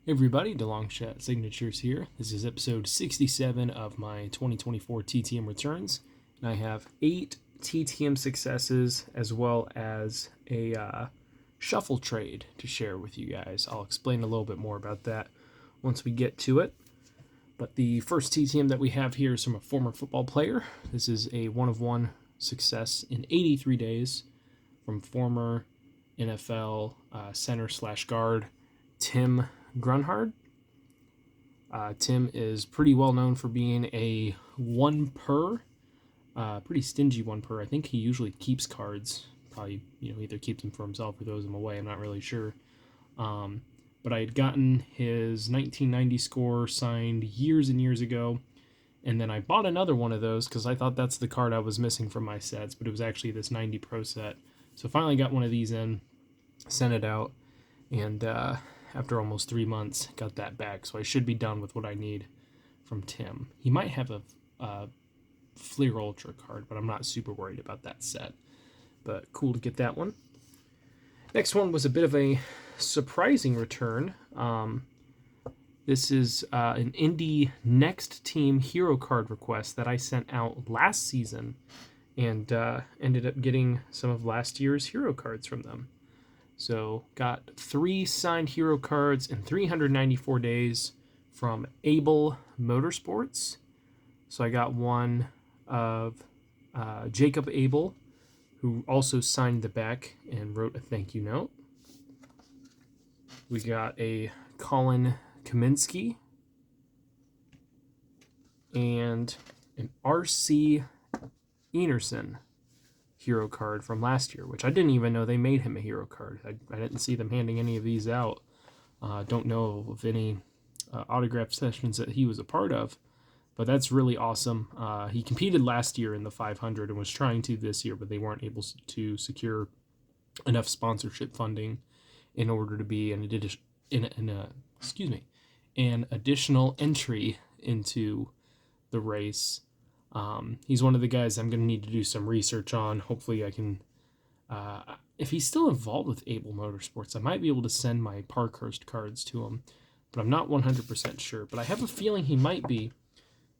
Hey everybody, DeLongshot Signatures here. This is episode 67 of my 2024 TTM returns. And I have 8 TTM successes as well as a shuffle trade to share with you guys. I'll explain a little bit more about that once we get to it. But the first TTM that we have here is from a former football player. This is a 1-of-1 success in 83 days from former NFL center/guard Tim Grunhard. Tim is pretty well known for being a one per, pretty stingy one per. I think he usually keeps cards. Probably either keeps them for himself or throws them away. I'm not really sure. But I had gotten his 1990 score signed years and years ago, and then I bought another one of those because I thought that's the card I was missing from my sets, but it was actually this 90 Pro set. So finally got one of these in, sent it out, and after almost 3 months, got that back. So I should be done with what I need from Tim. He might have a Fleer Ultra card, but I'm not super worried about that set. But cool to get that one. Next one was a bit of a surprising return. This is an Indie Next Team hero card request that I sent out last season and ended up getting some of last year's hero cards from them. So got 3 signed hero cards in 394 days from Able Motorsports. So I got one of Jacob Able, who also signed the back and wrote a thank you note. We got a Colin Kaminsky and an RC Enerson hero card from last year, which I didn't even know they made him a hero card. I didn't see them handing any of these out. Don't know of any autograph sessions that he was a part of, but that's really awesome. He competed last year in the 500 and was trying to this year, but they weren't able to secure enough sponsorship funding in order to be an additional entry into the race. He's one of the guys I'm going to need to do some research on. Hopefully I can, if he's still involved with Able Motorsports, I might be able to send my Parkhurst cards to him, but I'm not 100% sure. But I have a feeling he might be,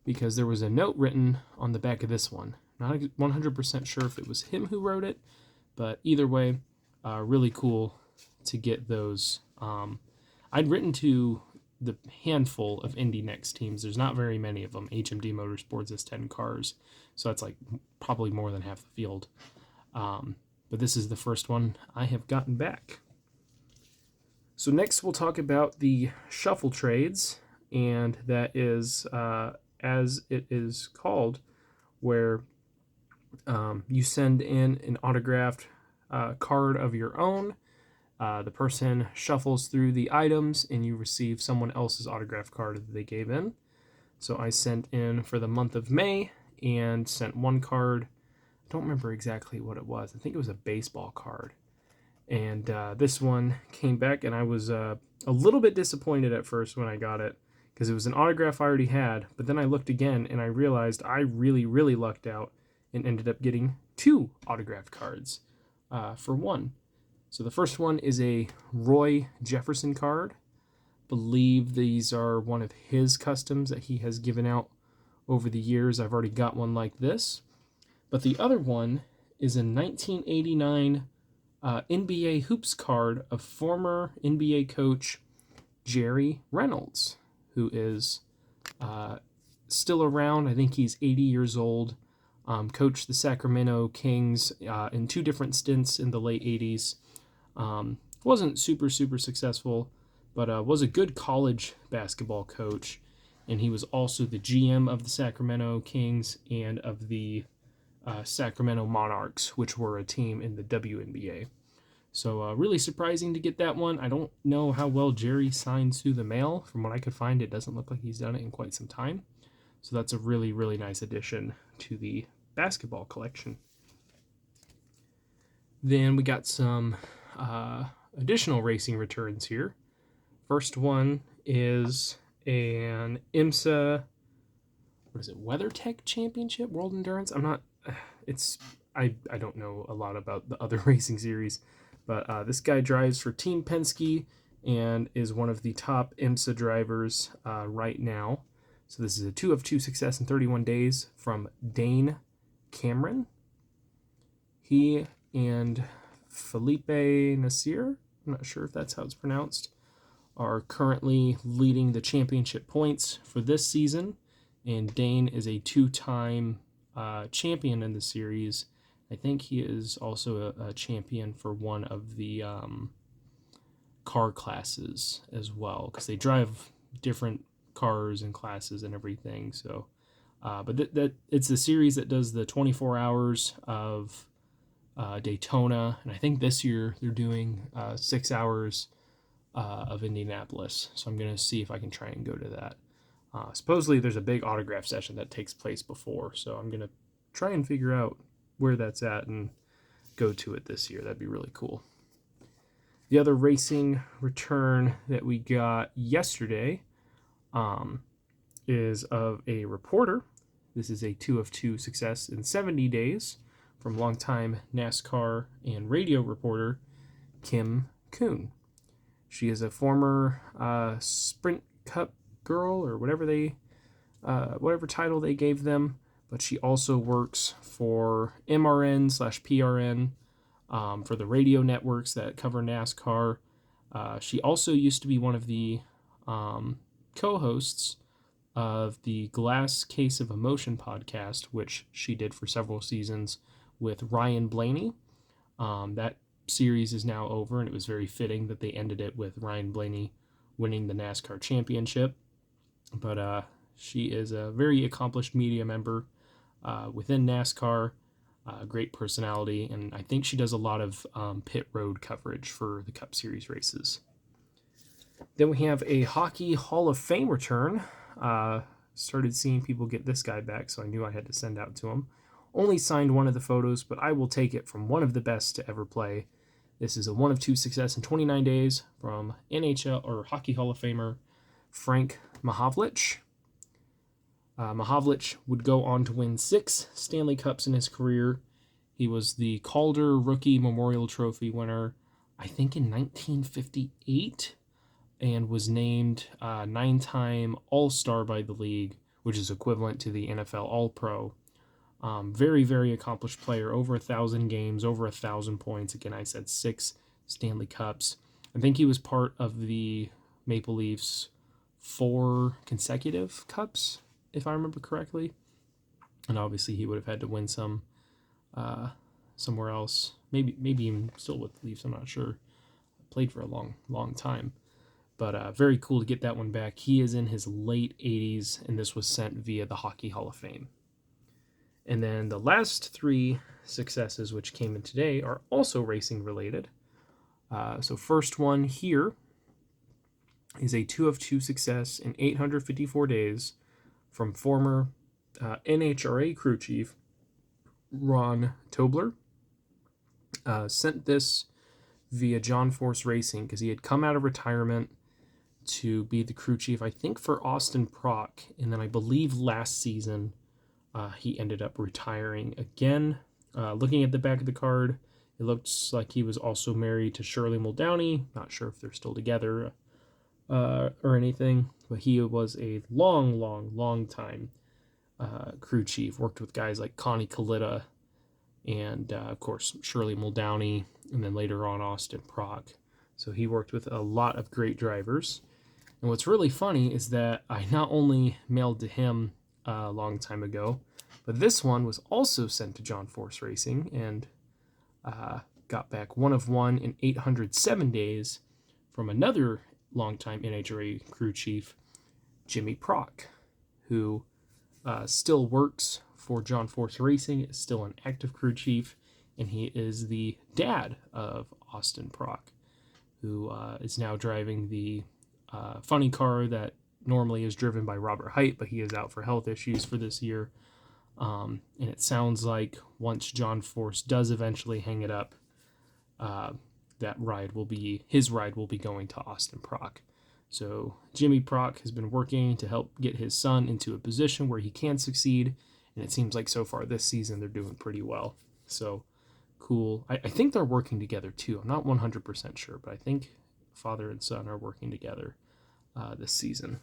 because there was a note written on the back of this one. Not 100% sure if it was him who wrote it, but either way, really cool to get those. I'd written to the handful of Indie Next teams. There's not very many of them. HMD Motorsports has 10 cars, so that's like probably more than half the field. But this is the first one I have gotten back. So next we'll talk about the shuffle trades, and that is, as it is called, where you send in an autographed card of your own. The person shuffles through the items and you receive someone else's autograph card that they gave in. So I sent in for the month of May and sent one card. I don't remember exactly what it was. I think it was a baseball card. And this one came back, and I was a little bit disappointed at first when I got it, because it was an autograph I already had. But then I looked again and I realized I really, really lucked out and ended up getting 2 autographed cards for one. So the first one is a Roy Jefferson card. Believe these are one of his customs that he has given out over the years. I've already got one like this. But the other one is a 1989 NBA Hoops card of former NBA coach Jerry Reynolds, who is still around. I think he's 80 years old. Coached the Sacramento Kings in 2 different stints in the late 80s. Wasn't super successful, but was a good college basketball coach, and he was also the GM of the Sacramento Kings and of the Sacramento Monarchs, which were a team in the WNBA. So really surprising to get that one. I don't know how well Jerry signs through the mail. From what I could find, it doesn't look like he's done it in quite some time. So that's a really, really nice addition to the basketball collection. Then we got some additional racing returns here. First one is an IMSA, WeatherTech Championship World Endurance. I don't know a lot about the other racing series, but this guy drives for Team Penske and is one of the top IMSA drivers right now. So this is a 2 of 2 success in 31 days from Dane Cameron. He and Felipe Nasir, I'm not sure if that's how it's pronounced, are currently leading the championship points for this season. And Dane is a 2-time champion in the series. I think he is also a champion for one of the car classes as well, because they drive different cars and classes and everything. So, but that it's a series that does the 24 hours of Daytona, and I think this year they're doing 6 hours of Indianapolis. So I'm gonna see if I can try and go to that. Supposedly there's a big autograph session that takes place before, so I'm gonna try and figure out where that's at and go to it this year. That'd be really cool. The other racing return that we got yesterday is of a reporter. This is a 2 of 2 success in 70 days from longtime NASCAR and radio reporter Kim Kuhn. She is a former Sprint Cup girl, or whatever title they gave them, but she also works for MRN/PRN for the radio networks that cover NASCAR. She also used to be one of the co-hosts of the Glass Case of Emotion podcast, which she did for several seasons with Ryan Blaney. That series is now over, and it was very fitting that they ended it with Ryan Blaney winning the NASCAR championship. But she is a very accomplished media member within NASCAR, great personality, and I think she does a lot of pit road coverage for the Cup Series races. Then we have a Hockey Hall of Fame return. Started seeing people get this guy back, so I knew I had to send out to him. Only signed one of the photos, but I will take it from one of the best to ever play. This is a 1 of 2 success in 29 days from NHL or Hockey Hall of Famer Frank Mahovlich. Mahovlich would go on to win 6 Stanley Cups in his career. He was the Calder Rookie Memorial Trophy winner, I think in 1958, and was named 9-time All-Star by the league, which is equivalent to the NFL All-Pro. Very, very accomplished player, over 1,000 games, over 1,000 points. Again, I said 6 Stanley Cups. I think he was part of the Maple Leafs 4 consecutive Cups, if I remember correctly. And obviously he would have had to win some somewhere else. Maybe even still with the Leafs, I'm not sure. Played for a long time. But very cool to get that one back. He is in his late 80s, and this was sent via the Hockey Hall of Fame. And then the last 3 successes which came in today are also racing related. So first one here is a 2 of 2 success in 854 days from former NHRA crew chief Ron Tobler. Sent this via John Force Racing because he had come out of retirement to be the crew chief, I think, for Austin Prock. And then I believe last season he ended up retiring again. Looking at the back of the card, it looks like he was also married to Shirley Muldowney. Not sure if they're still together or anything, but he was a long time crew chief. Worked with guys like Connie Kalitta and, of course, Shirley Muldowney, and then later on Austin Prock. So he worked with a lot of great drivers. And what's really funny is that I not only mailed to him a long time ago, but this one was also sent to John Force Racing and got back 1 of 1 in 807 days from another longtime NHRA crew chief, Jimmy Prock, who still works for John Force Racing, is still an active crew chief, and he is the dad of Austin Prock, who is now driving the funny car that normally is driven by Robert Height, but he is out for health issues for this year. And it sounds like once John Force does eventually hang it up, his ride will be going to Austin Prock. So Jimmy Prock has been working to help get his son into a position where he can succeed, and it seems like so far this season they're doing pretty well. So cool. I think they're working together too. I'm not 100% sure, but I think father and son are working together this season.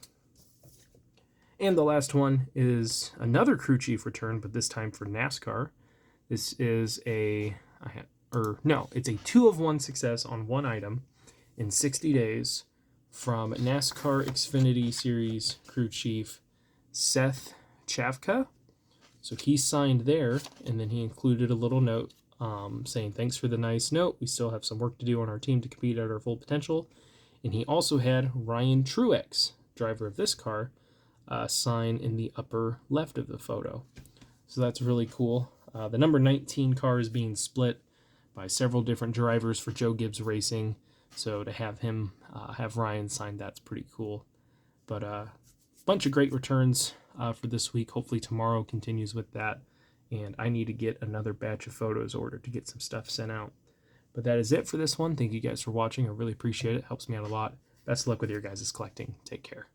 And the last one is another crew chief return, but this time for NASCAR. This is it's a 2-of-1 success on one item in 60 days from NASCAR Xfinity Series crew chief Seth Chavka. So he signed there, and then he included a little note saying, "Thanks for the nice note. We still have some work to do on our team to compete at our full potential." And he also had Ryan Truex, driver of this car, sign in the upper left of the photo. So that's really cool. The number 19 car is being split by several different drivers for Joe Gibbs Racing. So to have him, have Ryan sign, that's pretty cool. But bunch of great returns for this week. Hopefully tomorrow continues with that. And I need to get another batch of photos ordered to get some stuff sent out. But that is it for this one. Thank you guys for watching. I really appreciate it. Helps me out a lot. Best of luck with your guys' collecting. Take care.